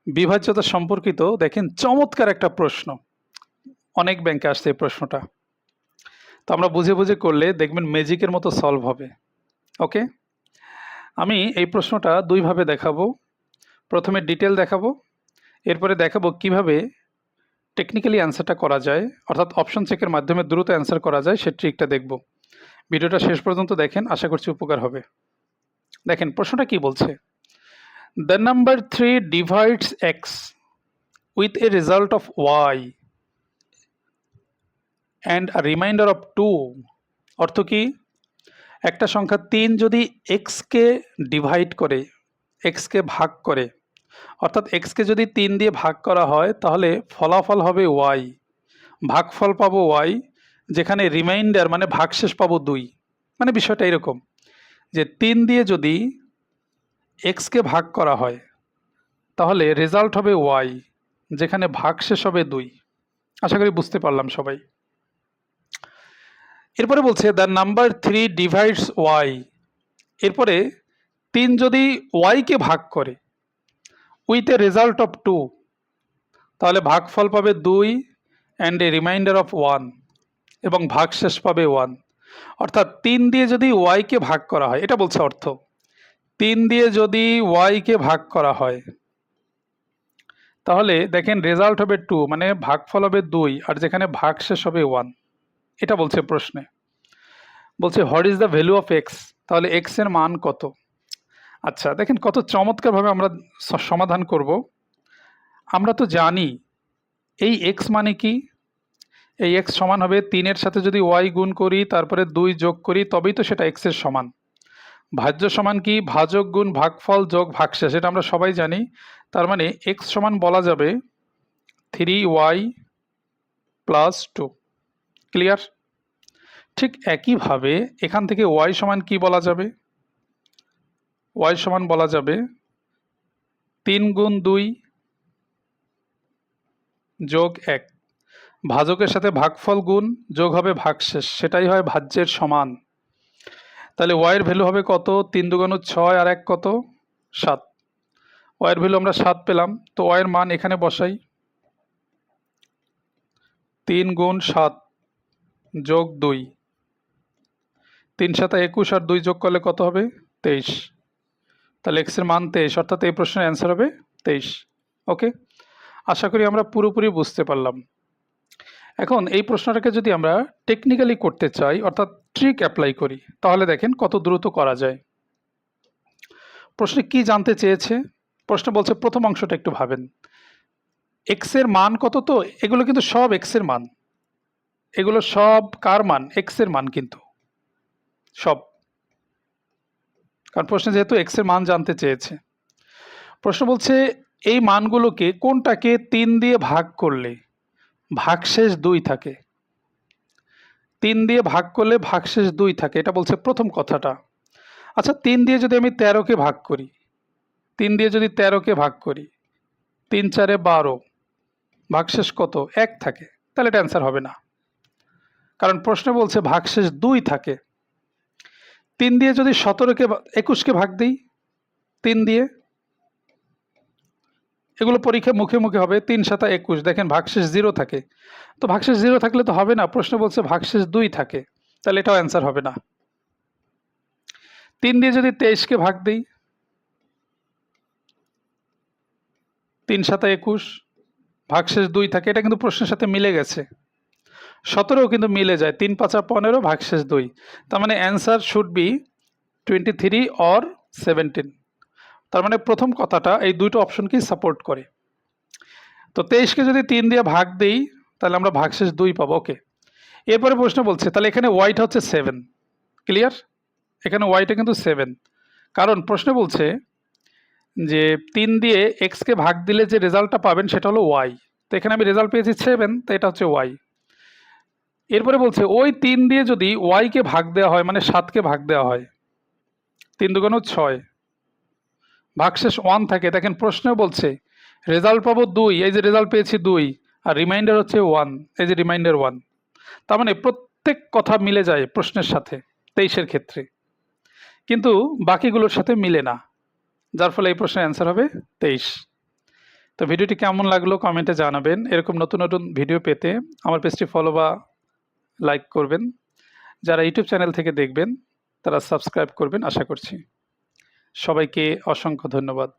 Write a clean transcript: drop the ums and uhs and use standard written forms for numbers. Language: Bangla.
বিভাজ্যতা সম্পর্কিত দেখেন চমৎকার একটা প্রশ্ন। অনেক ব্যাংকে আসছে এই প্রশ্নটা। তো আমরা বুঝে বুঝে করলে দেখবেন ম্যাজিকের মতো সলভ হবে। ওকে? আমি এই প্রশ্নটা দুইভাবে দেখাবো। প্রথমে ডিটেল দেখাবো, এরপরে দেখাবো কিভাবে টেকনিক্যালি অ্যান্সারটা করা যায়, অর্থাৎ অপশন চেকের মাধ্যমে দ্রুত অ্যান্সার করা যায় সে ট্রিকটা দেখব। ভিডিওটা শেষ পর্যন্ত দেখেন, আশা করছি উপকার হবে। দেখেন প্রশ্নটা কি বলছে, the number 3 divides x with a result of y and a remainder of 2। অর্থ কি, একটা সংখ্যা 3 যদি এক্সকে ডিভাইড করে, এক্সকে ভাগ করে, অর্থাৎ এক্সকে যদি 3 দিয়ে ভাগ করা হয় তাহলে ফলাফল হবে ওয়াই, ভাগফল পাবো ওয়াই, যেখানে রিমাইন্ডার মানে ভাগশেষ পাবো 2। মানে বিষয়টা এরকম যে 3 দিয়ে যদি এক্সকে ভাগ করা হয় তাহলে রেজাল্ট হবে ওয়াই, যেখানে ভাগশেষ হবে 2। আশা করি বুঝতে পারলাম সবাই। এরপরে বলছে দ্য নাম্বার 3 ডিভাইডস ওয়াই, এরপরে 3 যদি ওয়াইকে ভাগ করে উইথ এ রেজাল্ট অফ 2, তাহলে ভাগফল পাবে 2 অ্যান্ড এ রিমাইন্ডার অফ 1, এবং ভাগশেষ পাবে 1। অর্থাৎ 3 দিয়ে যদি ওয়াইকে ভাগ করা হয়, এটা বলছে অর্থ, 3 দিয়ে যদি ওয়াইকে ভাগ করা হয় তাহলে দেখেন রেজাল্ট হবে 2, মানে ভাগফল হবে 2, আর যেখানে ভাগশেষ হবে 1। এটা বলছে প্রশ্নে। বলছে what is the value of x, তাহলে এক্স এর মান কত। আচ্ছা দেখেন কত চমৎকারভাবে আমরা সমাধান করব। আমরা তো জানি এই এক্স মানে কি, এই এক্স সমান হবে 3-এর সাথে যদি ওয়াই গুণ করি তারপরে 2 যোগ করি তবেই তো সেটা এক্স এর সমান। ভাজ্য সমান কি, ভাজক গুণ ভাগফল যোগ ভাগশেষ, এটা আমরা সবাই জানি। তার মানে এক্স সমান বলা যাবে 3y প্লাস 2। ক্লিয়ার? ঠিক একইভাবে এখান থেকে ওয়াই সমান কি বলা যাবে, ওয়াই সমান বলা যাবে 3 গুণ 2 যোগ 1, ভাজকের সাথে ভাগফল গুণ যোগ হবে ভাগশেষ, সেটাই হয় ভাজ্যের সমান। তাহলে ওয়াইয়ের ভ্যালু হবে কত, 3 দুগুণ 6 আর 1 কত 7। ওয়াইয়ের ভ্যালু আমরা 7 পেলাম, তো ওয়াইয়ের মান এখানে বসাই, 3 গুণ 7 যোগ 2, 3 7 21 আর 2 যোগ করলে কত হবে 23। তাহলে এক্স এর মান 23, অর্থাৎ এই প্রশ্নের অ্যান্সার হবে 23। ওকে, আশা করি আমরা পুরোপুরি বুঝতে পারলাম। এখন এই প্রশ্নটাকে যদি আমরা টেকনিক্যালি করতে চাই, অর্থাৎ ট্রিক অ্যাপ্লাই করি, তাহলে দেখেন কত দ্রুত করা যায়। প্রশ্নে কি জানতে চেয়েছে, প্রশ্ন বলছে প্রথম অংশটা একটু ভাবেন, এক্স এর মান কত, তো এগুলো কিন্তু সব এক্স এর মান, এগুলো সব কার মান, এক্স এর মান কিন্তু সব, কারণ প্রশ্নে যেহেতু এক্স এর মান জানতে চেয়েছে। প্রশ্ন বলছে এই মানগুলোকে কোনটাকে 3 দিয়ে ভাগ করলে ভাগশেষ 2 থাকে, 3 দিয়ে ভাগ করলে ভাগশেষ 2 থাকে, এটা বলছে প্রথম কথাটা। আচ্ছা 3 দিয়ে যদি আমি 13কে ভাগ করি, 3 দিয়ে যদি 13কে ভাগ করি, 3 4 12, ভাগশেষ কত 1 থাকে, তাহলে এটা অ্যান্সার হবে না, কারণ প্রশ্ন বলছে ভাগশেষ 2 থাকে। 3 দিয়ে যদি 17কে 21কে ভাগ দিই, 3 দিয়ে, এগুলো পরীক্ষা মুখে মুখে হবে, 3 7 21, দেখেন ভাগশেষ 0 থাকে, তো ভাগশেষ 0 থাকলে তো হবে না, প্রশ্ন বলছে ভাগশেষ 2 থাকে, তাহলে এটাও অ্যান্সার হবে না। 3 দিয়ে যদি 23কে ভাগ দিই, 3 7 21, ভাগশেষ 2 থাকে, এটা কিন্তু প্রশ্নের সাথে মিলে গেছে। 17ও কিন্তু মিলে যায়, 3 5 15, ভাগশেষ 2, তার মানে অ্যান্সার শুড বি 23 অর 17। তার মানে প্রথম কথাটা এই দুটো অপশনকেই সাপোর্ট করে। তো 23কে যদি 3 দিয়ে ভাগ দিই তাহলে আমরা ভাগশেষ 2 পাবো। ওকে, এরপরে প্রশ্ন বলছে তাহলে এখানে ওয়াইটা হচ্ছে 7। ক্লিয়ার? এখানে ওয়াইটা কিন্তু 7, কারণ প্রশ্ন বলছে যে 3 দিয়ে এক্সকে ভাগ দিলে যে রেজাল্টটা পাবেন সেটা হলো ওয়াই, তো এখানে আমি রেজাল্ট পেয়েছি 7, তো এটা হচ্ছে ওয়াই। এরপরে বলছে ওই 3 দিয়ে যদি ওয়াইকে ভাগ দেওয়া হয়, মানে 7কে ভাগ দেওয়া হয়, 3 দুগুণ 6, ভাগশেষ 1 থাকে, দেখেন প্রশ্ন বলছে রেজাল্ট পাবো 2, এই যে রেজাল্ট পেয়েছি 2, আর রিমাইন্ডার হচ্ছে 1, এই যে রিমাইন্ডার 1। তার মানে প্রত্যেক কথা মিলে যায় প্রশ্নের সাথে 23-এর ক্ষেত্রে, কিন্তু বাকিগুলোর সাথে মিলে না, যার ফলে এই প্রশ্নের অ্যান্সার হবে 23। তো ভিডিওটি কেমন লাগলো কমেন্টে জানাবেন। এরকম নতুন নতুন ভিডিও পেতে আমার পেজটি ফলো বা লাইক করবেন। যারা ইউটিউব চ্যানেল থেকে দেখবেন তারা সাবস্ক্রাইব করবেন আশা করছি। সবাইকে অসংখ্য ধন্যবাদ।